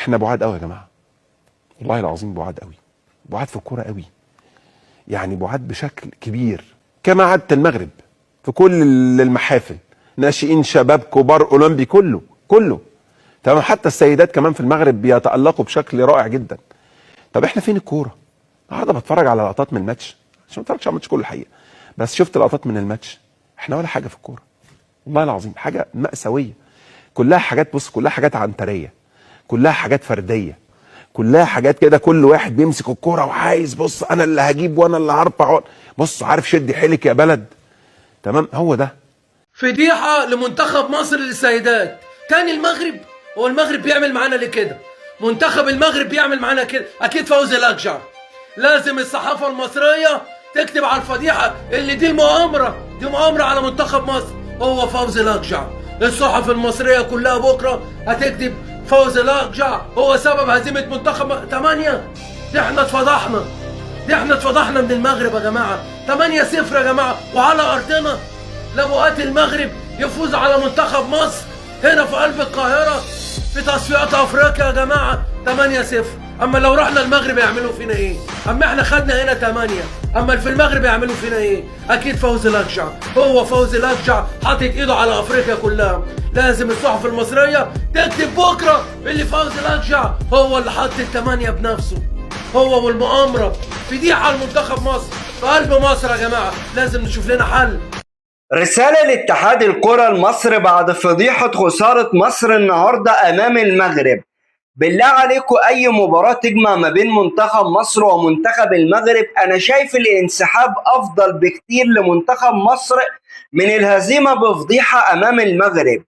احنا بعاد قوي يا جماعه، والله العظيم بعاد قوي، بعاد في الكوره قوي، يعني بعاد بشكل كبير كما عادت المغرب في كل المحافل، ناشئين شباب كبار اولمبي كله تمام. حتى السيدات كمان في المغرب بيتالقوا بشكل رائع جدا. طب احنا فين الكوره؟ النهارده بتفرج على لقطات من الماتش، عشان ما اتفرجش على الماتش كله الحقيقه، بس شفت لقطات من الماتش. احنا ولا حاجه في الكوره، والله العظيم حاجه مأساويه. كلها حاجات، بص كلها حاجات عنتريه، كلها حاجات فرديه، كلها حاجات كده، كل واحد بيمسك الكوره وعايز بص انا اللي هجيب وانا اللي هرفع، بص عارف شد حيلك يا بلد، تمام. هو ده فضيحة لمنتخب مصر للسيدات. تاني المغرب، هو المغرب بيعمل معانا ليه كده؟ منتخب المغرب بيعمل معانا كده، اكيد فوزي الاقجع. لازم الصحافة المصرية تكتب على الفضيحة اللي دي مؤامرة على منتخب مصر، هو فوزي الاقجع. الصحف المصرية كلها بكرة هتكتب فوزي الاقجع هو سبب هزيمة منتخب 8. احنا اتفضحنا من المغرب يا جماعة. 8-0 يا جماعة، وعلى ارضنا. لابوات المغرب يفوز على منتخب مصر هنا في قلب القاهرة في تصفيات افريقيا يا جماعة 8-0. اما لو رحنا المغرب يعملوا فينا ايه؟ اما احنا خدنا هنا 8، اما في المغرب يعملوا فينا ايه؟ اكيد فوزي الاقجع، هو فوزي الاقجع حاطط ايده على افريقيا كلها. لازم الصحف المصرية تكتب بكرة اللي فوزي الاقجع هو اللي حط ال8 بنفسه، هو والمؤامرة. فضيحة لمنتخب مصر في قلب مصر يا جماعة، لازم نشوف لنا حل. رسالة لاتحاد الكرة المصري بعد فضيحة خسارة مصر النهاردة أمام المغرب. بالله عليكم أي مباراة تجمع ما بين منتخب مصر ومنتخب المغرب، أنا شايف الانسحاب أفضل بكتير لمنتخب مصر من الهزيمة بفضيحة أمام المغرب.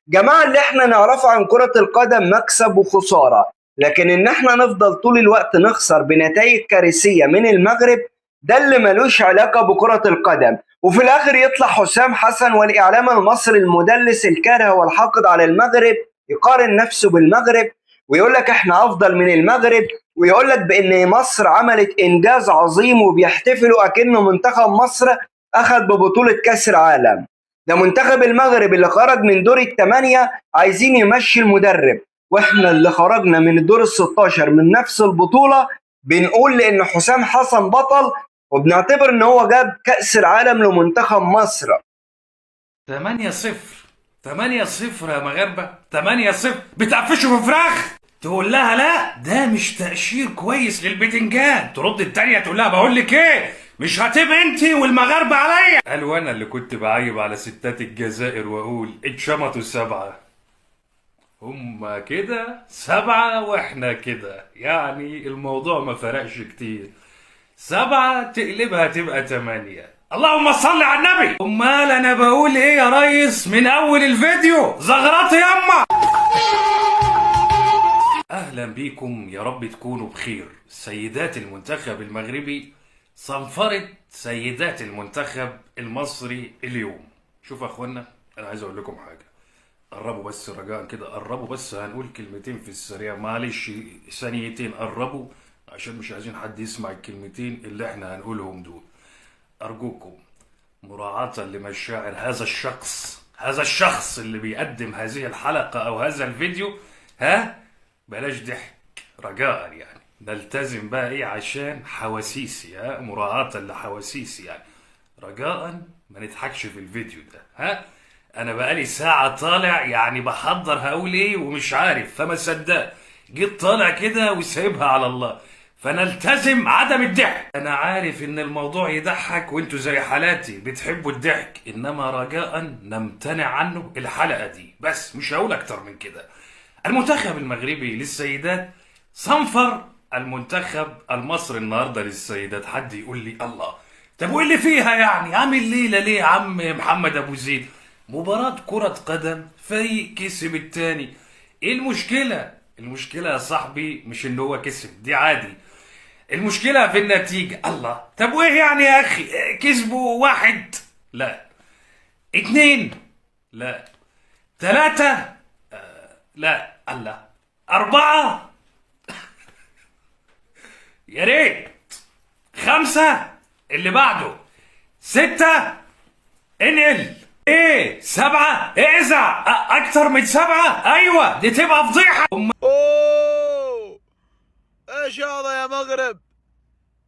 جماعة اللي احنا نعرفه عن كرة القدم مكسب وخسارة، لكن إن احنا نفضل طول الوقت نخسر بنتائج كارثية من المغرب ده اللي ملوش علاقة بكرة القدم. وفي الاخر يطلع حسام حسن والاعلام المصري المدلس الكاره والحاقد على المغرب يقارن نفسه بالمغرب ويقول لك احنا افضل من المغرب، ويقول لك بان مصر عملت انجاز عظيم وبيحتفلوا اكنه منتخب مصر اخذ ببطولة كاس العالم. ده منتخب المغرب اللي خرج من دور الثمانية عايزين يمشي المدرب، واحنا اللي خرجنا من الدور ال16 من نفس البطولة بنقول لان حسام حسن بطل، وبنعتبر ان هو جاب كأس العالم لمنتخب مصر. 8-0 8-0 يا مغاربة، 8-0 بتقفشوا في فراخ. تقول لها لا ده مش تأشير كويس للبتنجان، ترد التانية تقول لها بقول لك ايه مش هتبقى انتي والمغاربة عليا. قالوا انا اللي كنت بعيب على ستات الجزائر واقول اتشمطوا 7، هما كده 7 واحنا كده، يعني الموضوع ما فرقش كتير. 7 تقلبها تبقى 8. اللهم صل على النبي. امال انا بقول ايه يا ريس من اول الفيديو؟ زغرات يما. اهلا بيكم، يا رب تكونوا بخير. سيدات المنتخب المغربي صنفرت سيدات المنتخب المصري اليوم. شوف يا اخوانا، انا عايز اقول لكم حاجه، قربوا بس رجاء كده، قربوا بس، هنقول كلمتين في السريع، معلش ثانيتين، قربوا عشان مش عايزين حد يسمع الكلمتين اللي احنا هنقولهم دول. ارجوكم مراعاة لمشاعر هذا الشخص اللي بيقدم هذه الحلقة او هذا الفيديو، بلاش ضحك رجاء، يعني نلتزم بقى ايه عشان حواسيسي، مراعاة لحواسيسي، يعني رجاء ما نضحكش في الفيديو ده. انا بقالي ساعة طالع يعني بحضر هقول ايه ومش عارف، فما صدقت جيت طالع كده وسايبها على الله، فنلتزم عدم الضحك. انا عارف ان الموضوع يضحك وانتوا زي حالاتي بتحبوا الضحك، انما رجاء نمتنع عنه الحلقة دي، بس مش هقول اكتر من كده. المنتخب المغربي للسيدات صنفر المنتخب المصري النهارده للسيدات. حد يقول لي الله، طب وايه اللي فيها يعني؟ عامل ليله ليه يا عم محمد ابو زيد؟ مباراة كرة قدم، فريق كسب التاني، ايه المشكلة؟ المشكلة يا صاحبي مش ان هو كسب، دي عادي، المشكلة في النتيجة. الله، طب وايه يعني يا اخي؟ كسبوا 1، لا 2، لا 3، لا، الله 4 يا ريت 5، اللي بعده 6، انقل 7، اعزع اكتر من 7، ايوه دي تبقى فضيحة. المغرب؟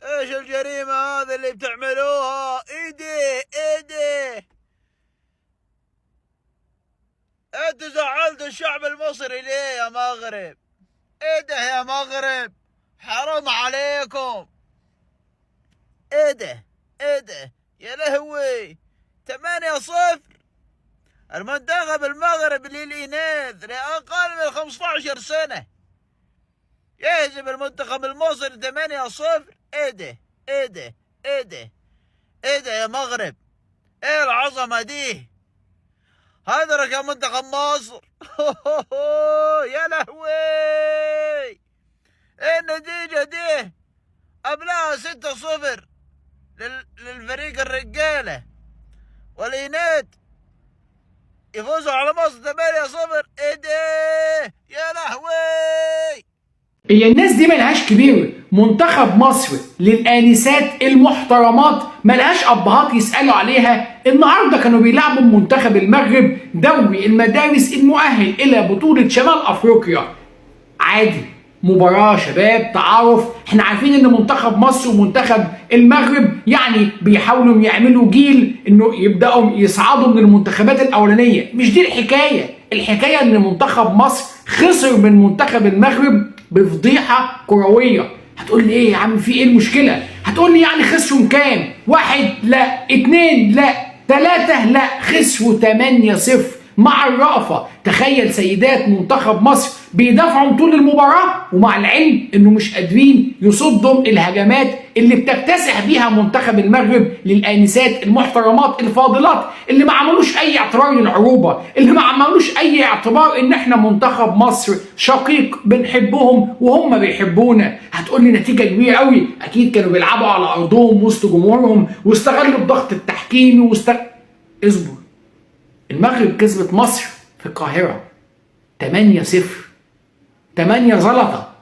ايش الجريمة هذه اللي بتعملوها؟ ايدي انتوا زعلتوا الشعب المصري ليه يا مغرب؟ ايده يا مغرب، حرام عليكم. ايده يا لهوي. 8-0 المنتخب المغربي للإناث لأقل من 15 سنة يهزم المنتخب المصري 8-0. ايده يا مغرب، ايه العظمة دي؟ هدرك يا منتخب مصر. يا لهوي، ايه النتيجة دي؟ قبلها 6-0 للفريق الرجالة، والإناث يفوزوا على مصر 8-0. ايده يا لهوي. هي الناس دي ملهاش كبير. منتخب مصر للآنسات المحترمات ملهاش أبهات يسألوا عليها. النهارده كانوا بيلعبوا منتخب المغرب دوري المدارس المؤهل إلى بطولة شمال أفريقيا. عادي، مباراة شباب تعارف. احنا عارفين ان منتخب مصر ومنتخب المغرب يعني بيحاولوا يعملوا جيل انه يبدأوا يصعدوا من المنتخبات الأولانية. مش دي الحكاية. الحكاية ان منتخب مصر خسر من منتخب المغرب بفضيحة كروية. هتقول لي ايه يا عم، في ايه المشكلة؟ هتقول لي يعني خسروا كام؟ 1 لا، 2 لا، 3 لا، خسروا 8-0 مع الرأفة. تخيل سيدات منتخب مصر بيدافعوا طول المباراة، ومع العلم انه مش قادرين يصدوا الهجمات اللي بتكتسح بيها منتخب المغرب للآنسات المحترمات الفاضلات، اللي ما عملوش اي اعتبار للعروبة، اللي ما عملوش اي اعتبار ان احنا منتخب مصر شقيق بنحبهم وهم بيحبونا. هتقول لي نتيجة كبيرة قوي. اكيد كانوا بيلعبوا على ارضهم وسط جمهورهم واستغلوا الضغط التحكيمي اصبر. المغرب كسبت مصر في القاهرة 8-0، 8 زلطة،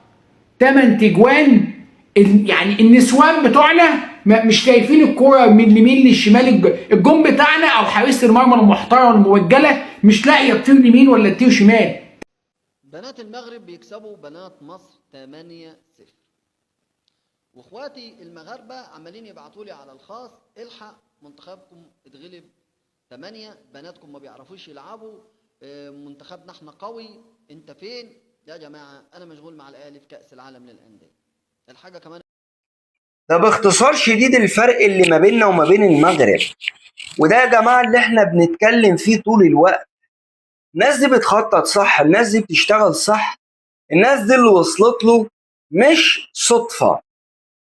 8 تجوان. يعني النسوان بتوعنا مش شايفين الكرة من اليمين للشمال. الجون بتاعنا او حارسة المرمى المحترمة الموجلة مش لاقية تطير يمين ولا تطير شمال. بنات المغرب بيكسبوا بنات مصر 8-0. واخواتي المغاربة عمالين يبعتوا لي على الخاص: الحق منتخبكم اتغلب 8، بناتكم ما بيعرفوش يلعبوا، منتخبنا احنا قوي، انت فين؟ يا جماعة انا مشغول مع الاهلي في كأس العالم للأندية. الحاجة كمان ده باختصار شديد الفرق اللي ما بيننا وما بين المغرب، وده يا جماعة اللي احنا بنتكلم فيه طول الوقت. الناس دي بتخطط صح، الناس دي بتشتغل صح، الناس دي اللي وصلت له مش صدفة،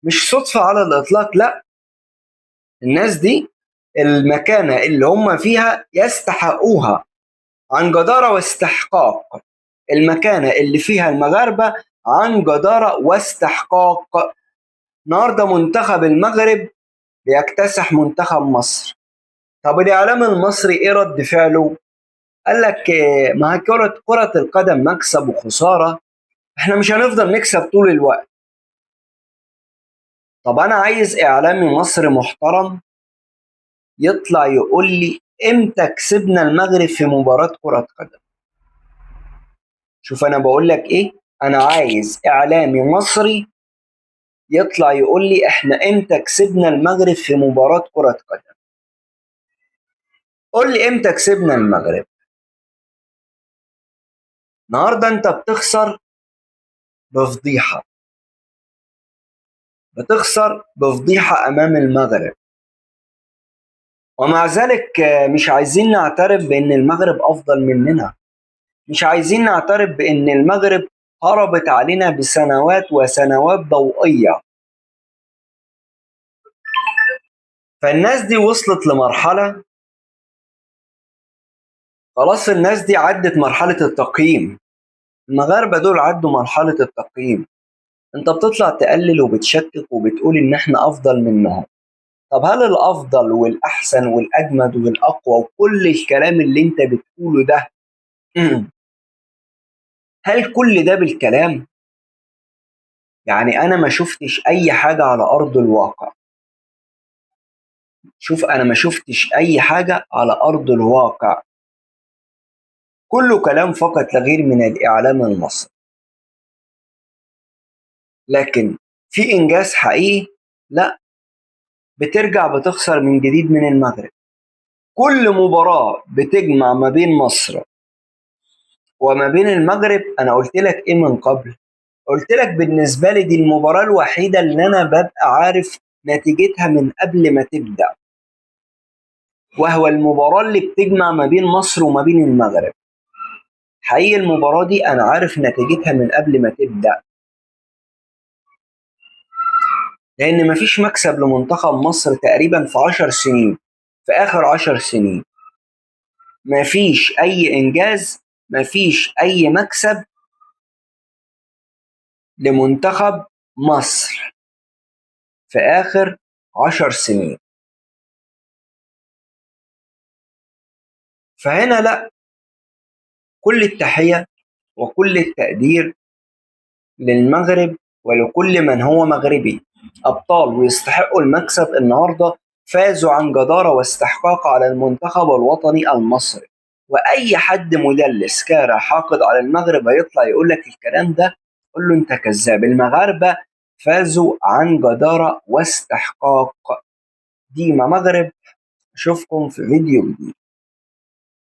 مش صدفة على الإطلاق، لا. الناس دي المكانة اللي هم فيها يستحقوها عن جدارة واستحقاق. المكانة اللي فيها المغاربة عن جدارة واستحقاق. النهارده منتخب المغرب بيكتسح منتخب مصر. طب الإعلام المصري إيه رد فعله؟ قال لك ما هي كرة القدم مكسب وخسارة، إحنا مش هنفضل نكسب طول الوقت. طب أنا عايز إعلامي مصري محترم يطلع يقول لي إمتى كسبنا المغرب في مباراة كرة قدم. شوف أنا بقول لك إيه، أنا عايز إعلامي مصري يطلع يقول لي إحنا إمتى كسبنا المغرب في مباراة كرة قدم. قول لي إمتى كسبنا المغرب. النهارده أنت بتخسر بفضيحة، بتخسر بفضيحة أمام المغرب، ومع ذلك مش عايزين نعترف بأن المغرب أفضل مننا، مش عايزين نعترف بأن المغرب هربت علينا بسنوات وسنوات ضوئية. فالناس دي وصلت لمرحلة خلاص، الناس دي عدت مرحلة التقييم. المغاربة دول عدوا مرحلة التقييم. انت بتطلع تقلل وبتشكك وبتقول ان احنا افضل منهم. طب هل الافضل والاحسن والاجمد والاقوى وكل الكلام اللي انت بتقوله ده هل كل ده بالكلام؟ يعني انا ما شفتش اي حاجة على ارض الواقع. شوف، انا ما شفتش اي حاجة على ارض الواقع، كله كلام فقط لا غير من الاعلام المصري. لكن في إنجاز حقيقي؟ لا، بترجع بتخسر من جديد من المغرب. كل مباراة بتجمع ما بين مصر وما بين المغرب، أنا قلت لك إيه من قبل؟ قلت لك بالنسبة لي دي المباراة الوحيدة اللي أنا ببقى عارف نتيجتها من قبل ما تبدأ، وهو المباراة اللي بتجمع ما بين مصر وما بين المغرب. حقيقي المباراة دي أنا عارف نتيجتها من قبل ما تبدأ، لأن مفيش مكسب لمنتخب مصر تقريبا في 10 سنين، في آخر 10 سنين مفيش أي إنجاز، مفيش أي مكسب لمنتخب مصر في آخر 10 سنين. فهنا لأ، كل التحية وكل التقدير للمغرب ولكل من هو مغربي، أبطال ويستحقوا المكسب. النهاردة فازوا عن جدارة واستحقاق على المنتخب الوطني المصري. وأي حد مدلس كاره حاقد على المغرب هيطلع يقول لك الكلام ده، قول له أنت كذاب. المغاربة فازوا عن جدارة واستحقاق. ديما مغرب. أشوفكم في فيديو جديد.